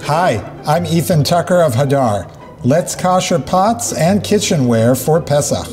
Hi, I'm Ethan Tucker of Hadar. Let's kasher pots and kitchenware for Pesach.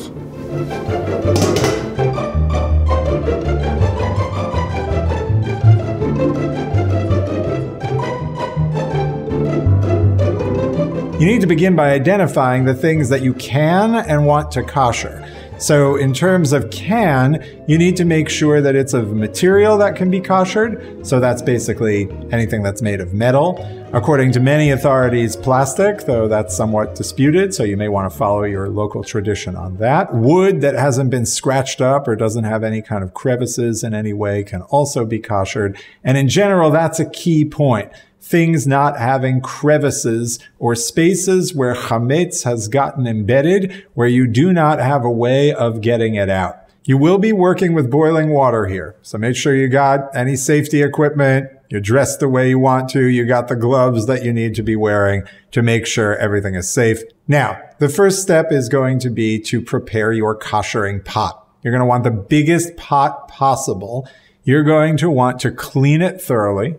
You need to begin by identifying the things that you can and want to kasher. So in terms of can, you need to make sure that it's of material that can be kashered. So that's basically anything that's made of metal. According to many authorities, plastic, though that's somewhat disputed, so you may want to follow your local tradition on that. Wood that hasn't been scratched up or doesn't have any kind of crevices in any way can also be kashered. And in general, that's a key point. Things not having crevices or spaces where chametz has gotten embedded, where you do not have a way of getting it out. You will be working with boiling water here, so make sure you got any safety equipment, you're dressed the way you want to, you got the gloves that you need to be wearing to make sure everything is safe. Now, the first step is going to be to prepare your kashering pot. You're going to want the biggest pot possible. You're going to want to clean it thoroughly.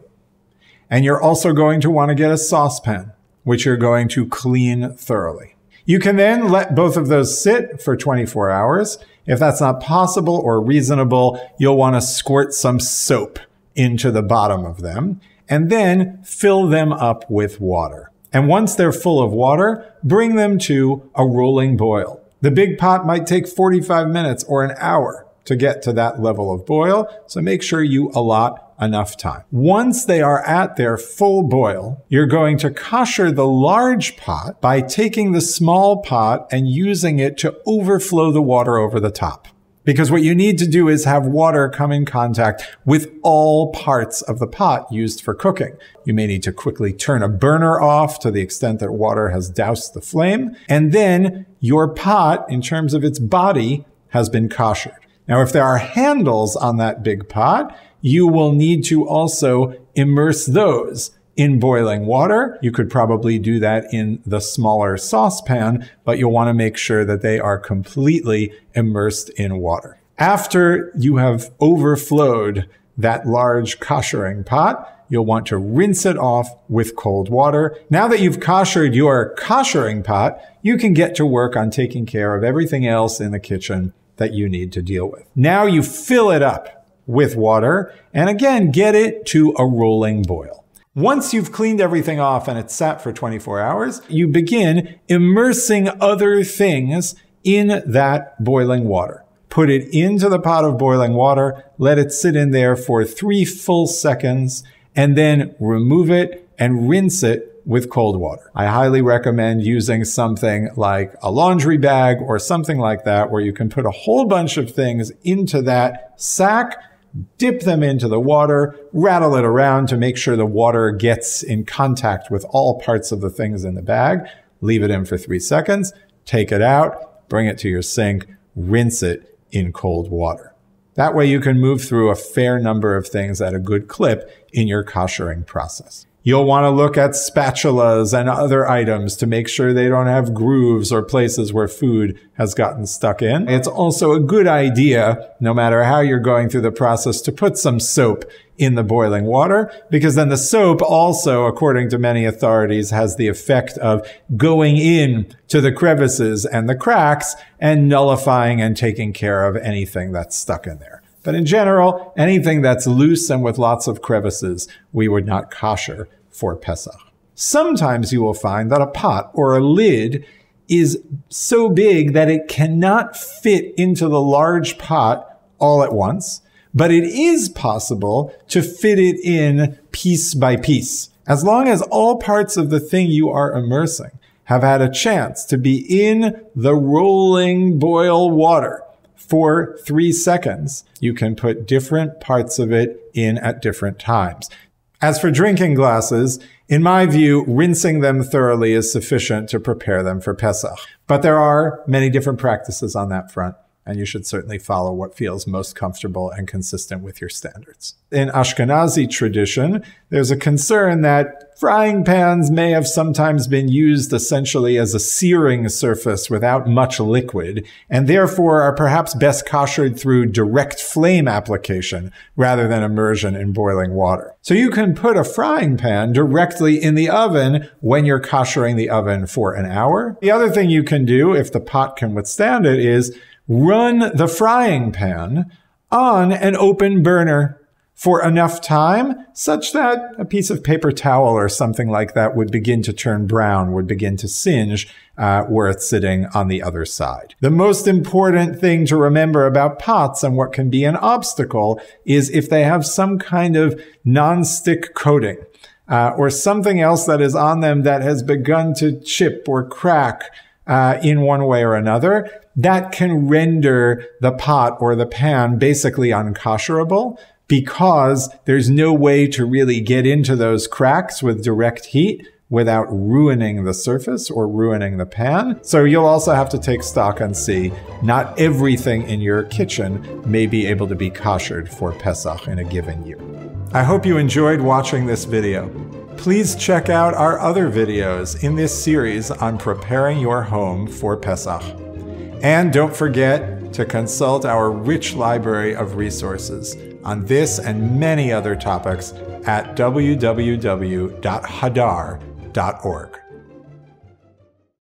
And you're also going to want to get a saucepan, which you're going to clean thoroughly. You can then let both of those sit for 24 hours. If that's not possible or reasonable, you'll want to squirt some soap into the bottom of them and then fill them up with water. And once they're full of water, bring them to a rolling boil. The big pot might take 45 minutes or an hour to get to that level of boil, so make sure you allot enough time. Once they are at their full boil, you're going to kasher the large pot by taking the small pot and using it to overflow the water over the top. Because what you need to do is have water come in contact with all parts of the pot used for cooking. You may need to quickly turn a burner off to the extent that water has doused the flame. And then your pot, in terms of its body, has been kashered. Now, if there are handles on that big pot, you will need to also immerse those in boiling water. You could probably do that in the smaller saucepan, but you'll want to make sure that they are completely immersed in water. After you have overflowed that large kashering pot, you'll want to rinse it off with cold water. Now that you've kashered your kashering pot, you can get to work on taking care of everything else in the kitchen that you need to deal with. Now you fill it up with water and again, get it to a rolling boil. Once you've cleaned everything off and it's sat for 24 hours, you begin immersing other things in that boiling water. Put it into the pot of boiling water, let it sit in there for 3 full seconds, and then remove it and rinse it with cold water. I highly recommend using something like a laundry bag or something like that, where you can put a whole bunch of things into that sack, dip them into the water, rattle it around to make sure the water gets in contact with all parts of the things in the bag, leave it in for 3 seconds, take it out, bring it to your sink, rinse it in cold water. That way you can move through a fair number of things at a good clip in your kashering process. You'll want to look at spatulas and other items to make sure they don't have grooves or places where food has gotten stuck in. It's also a good idea, no matter how you're going through the process, to put some soap in the boiling water, because then the soap also, according to many authorities, has the effect of going in to the crevices and the cracks and nullifying and taking care of anything that's stuck in there. But in general, anything that's loose and with lots of crevices, we would not kasher for Pesach. Sometimes you will find that a pot or a lid is so big that it cannot fit into the large pot all at once, but it is possible to fit it in piece by piece. As long as all parts of the thing you are immersing have had a chance to be in the rolling boil water for 3 seconds, you can put different parts of it in at different times. As for drinking glasses, in my view, rinsing them thoroughly is sufficient to prepare them for Pesach. But there are many different practices on that front, and you should certainly follow what feels most comfortable and consistent with your standards. In Ashkenazi tradition, there's a concern that frying pans may have sometimes been used essentially as a searing surface without much liquid, and therefore are perhaps best kashered through direct flame application rather than immersion in boiling water. So you can put a frying pan directly in the oven when you're kashering the oven for an hour. The other thing you can do, if the pot can withstand it, is run the frying pan on an open burner for enough time such that a piece of paper towel or something like that would begin to turn brown, would begin to singe where it's sitting on the other side. The most important thing to remember about pots and what can be an obstacle is if they have some kind of non-stick coating or something else that is on them that has begun to chip or crack in one way or another, that can render the pot or the pan basically unkasherable, because there's no way to really get into those cracks with direct heat without ruining the surface or ruining the pan. So you'll also have to take stock and see not everything in your kitchen may be able to be kashered for Pesach in a given year. I hope you enjoyed watching this video. Please check out our other videos in this series on preparing your home for Pesach. And don't forget to consult our rich library of resources on this and many other topics at www.hadar.org.